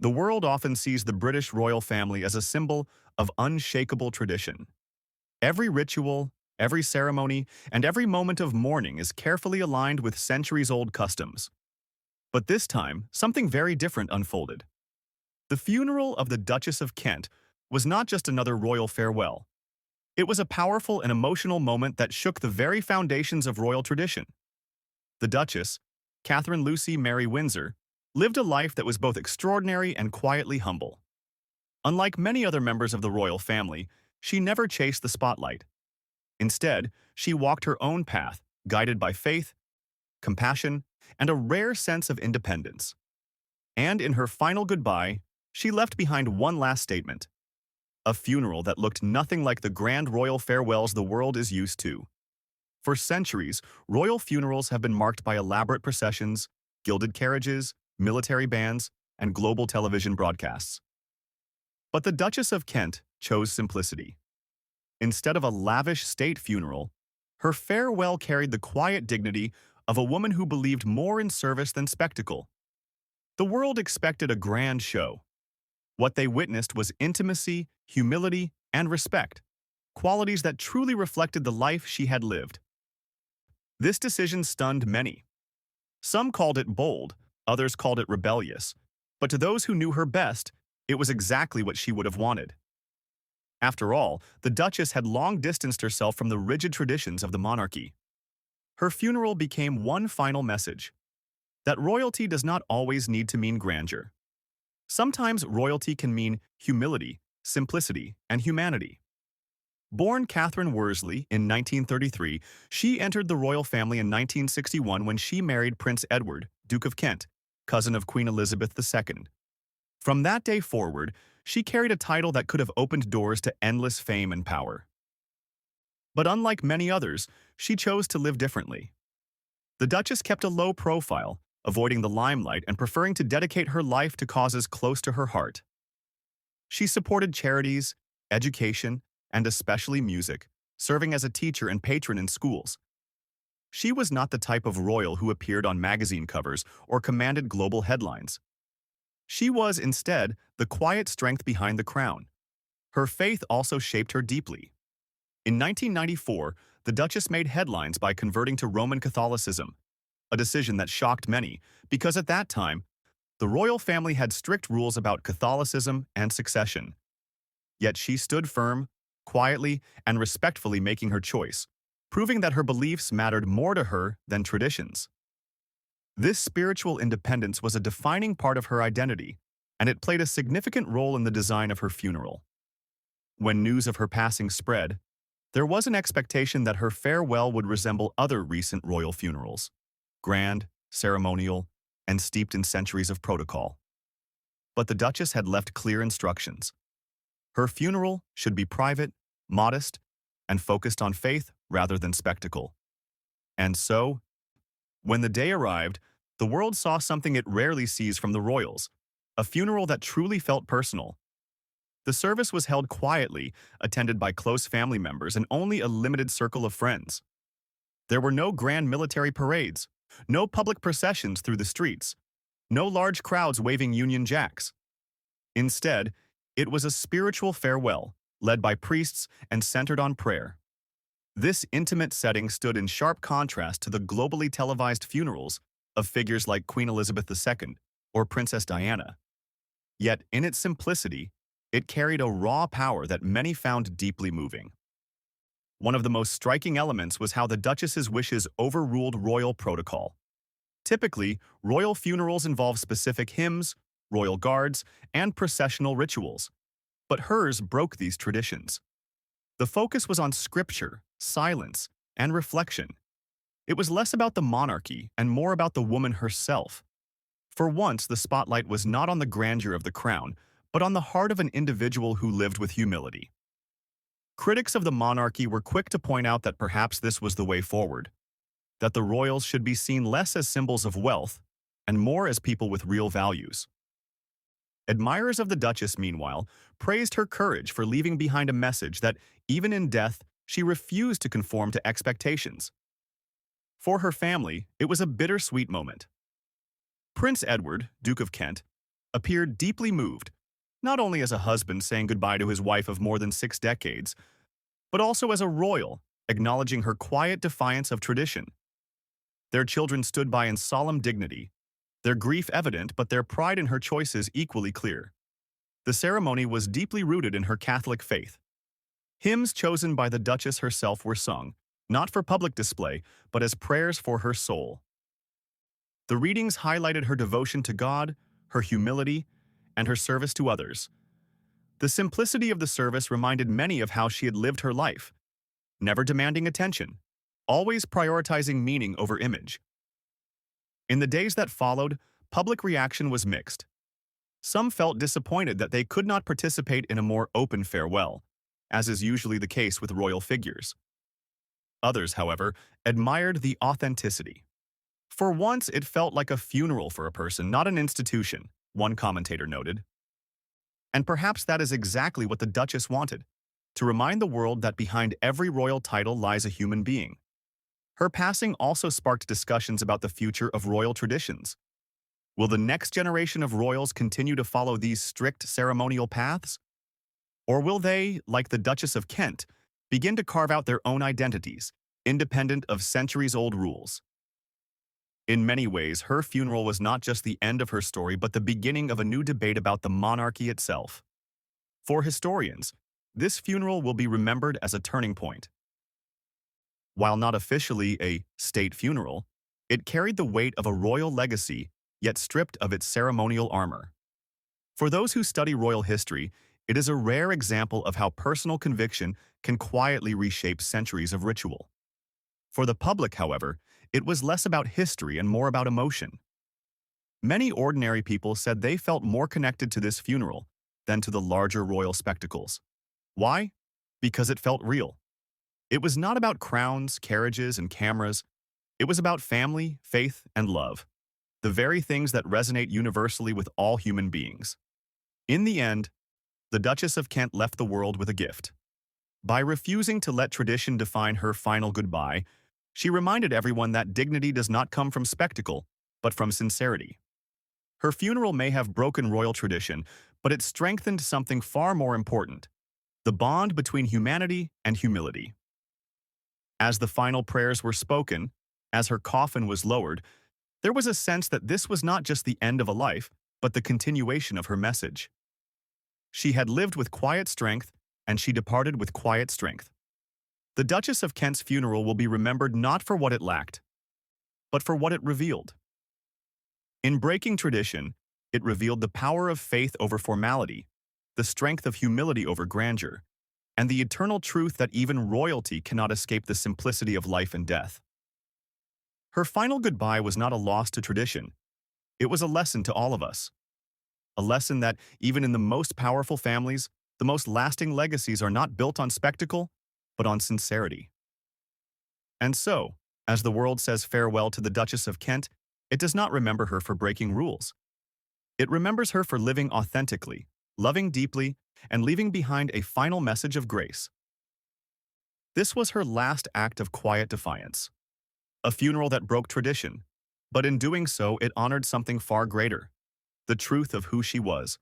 The world often sees the British royal family as a symbol of unshakable tradition. Every ritual, every ceremony, and every moment of mourning is carefully aligned with centuries-old customs. But this time, something very different unfolded. The funeral of the Duchess of Kent was not just another royal farewell. It was a powerful and emotional moment that shook the very foundations of royal tradition. The Duchess, Catherine Lucy Mary Windsor, lived a life that was both extraordinary and quietly humble. Unlike many other members of the royal family, she never chased the spotlight. Instead, she walked her own path, guided by faith, compassion, and a rare sense of independence. And in her final goodbye, she left behind one last statement: a funeral that looked nothing like the grand royal farewells the world is used to. For centuries, royal funerals have been marked by elaborate processions, gilded carriages, military bands, and global television broadcasts. But the Duchess of Kent chose simplicity. Instead of a lavish state funeral, her farewell carried the quiet dignity of a woman who believed more in service than spectacle. The world expected a grand show. What they witnessed was intimacy, humility, and respect, qualities that truly reflected the life she had lived. This decision stunned many. Some called it bold, others called it rebellious, but to those who knew her best, it was exactly what she would have wanted. After all, the Duchess had long distanced herself from the rigid traditions of the monarchy. Her funeral became one final message: that royalty does not always need to mean grandeur. Sometimes royalty can mean humility, simplicity, and humanity. Born Catherine Worsley in 1933, she entered the royal family in 1961 when she married Prince Edward, Duke of Kent, cousin of Queen Elizabeth II. From that day forward, she carried a title that could have opened doors to endless fame and power. But unlike many others, she chose to live differently. The Duchess kept a low profile, avoiding the limelight and preferring to dedicate her life to causes close to her heart. She supported charities, education, and especially music, serving as a teacher and patron in schools. She was not the type of royal who appeared on magazine covers or commanded global headlines. She was, instead, the quiet strength behind the crown. Her faith also shaped her deeply. In 1994, the Duchess made headlines by converting to Roman Catholicism, a decision that shocked many because at that time, the royal family had strict rules about Catholicism and succession. Yet she stood firm, quietly and respectfully making her choice, proving that her beliefs mattered more to her than traditions. This spiritual independence was a defining part of her identity, and it played a significant role in the design of her funeral. When news of her passing spread, there was an expectation that her farewell would resemble other recent royal funerals: grand, ceremonial, and steeped in centuries of protocol. But the Duchess had left clear instructions. Her funeral should be private, modest, and focused on faith rather than spectacle. And so, when the day arrived, the world saw something it rarely sees from the royals: a funeral that truly felt personal. The service was held quietly, attended by close family members and only a limited circle of friends. There were no grand military parades, no public processions through the streets, no large crowds waving Union Jacks. Instead, it was a spiritual farewell, led by priests and centered on prayer. This intimate setting stood in sharp contrast to the globally televised funerals of figures like Queen Elizabeth II or Princess Diana. Yet, in its simplicity, it carried a raw power that many found deeply moving. One of the most striking elements was how the Duchess's wishes overruled royal protocol. Typically, royal funerals involve specific hymns, royal guards, and processional rituals. But hers broke these traditions. The focus was on scripture, silence, and reflection. It was less about the monarchy and more about the woman herself. For once, the spotlight was not on the grandeur of the crown, but on the heart of an individual who lived with humility. Critics of the monarchy were quick to point out that perhaps this was the way forward, that the royals should be seen less as symbols of wealth and more as people with real values. Admirers of the Duchess, meanwhile, praised her courage for leaving behind a message that, even in death, she refused to conform to expectations. For her family, it was a bittersweet moment. Prince Edward, Duke of Kent, appeared deeply moved, not only as a husband saying goodbye to his wife of more than 6 decades, but also as a royal, acknowledging her quiet defiance of tradition. Their children stood by in solemn dignity, their grief evident but their pride in her choices equally clear. The ceremony was deeply rooted in her Catholic faith. Hymns chosen by the Duchess herself were sung, not for public display, but as prayers for her soul. The readings highlighted her devotion to God, her humility, and her service to others. The simplicity of the service reminded many of how she had lived her life, never demanding attention, always prioritizing meaning over image. In the days that followed, public reaction was mixed. Some felt disappointed that they could not participate in a more open farewell, as is usually the case with royal figures. Others, however, admired the authenticity. For once, it felt like a funeral for a person, not an institution, one commentator noted. And perhaps that is exactly what the Duchess wanted, to remind the world that behind every royal title lies a human being. Her passing also sparked discussions about the future of royal traditions. Will the next generation of royals continue to follow these strict ceremonial paths? Or will they, like the Duchess of Kent, begin to carve out their own identities, independent of centuries-old rules? In many ways, her funeral was not just the end of her story but the beginning of a new debate about the monarchy itself. For historians, this funeral will be remembered as a turning point. While not officially a state funeral, it carried the weight of a royal legacy, yet stripped of its ceremonial armor. For those who study royal history, it is a rare example of how personal conviction can quietly reshape centuries of ritual. For the public, however, it was less about history and more about emotion. Many ordinary people said they felt more connected to this funeral than to the larger royal spectacles. Why? Because it felt real. It was not about crowns, carriages, and cameras. It was about family, faith, and love, the very things that resonate universally with all human beings. In the end, the Duchess of Kent left the world with a gift. By refusing to let tradition define her final goodbye, she reminded everyone that dignity does not come from spectacle, but from sincerity. Her funeral may have broken royal tradition, but it strengthened something far more important: the bond between humanity and humility. As the final prayers were spoken, as her coffin was lowered, there was a sense that this was not just the end of a life, but the continuation of her message. She had lived with quiet strength, and she departed with quiet strength. The Duchess of Kent's funeral will be remembered not for what it lacked, but for what it revealed. In breaking tradition, it revealed the power of faith over formality, the strength of humility over grandeur, and the eternal truth that even royalty cannot escape the simplicity of life and death. Her final goodbye was not a loss to tradition. It was a lesson to all of us. A lesson that, even in the most powerful families, the most lasting legacies are not built on spectacle, but on sincerity. And so, as the world says farewell to the Duchess of Kent, it does not remember her for breaking rules. It remembers her for living authentically, loving deeply, and leaving behind a final message of grace. This was her last act of quiet defiance, a funeral that broke tradition, but in doing so it honored something far greater: the truth of who she was.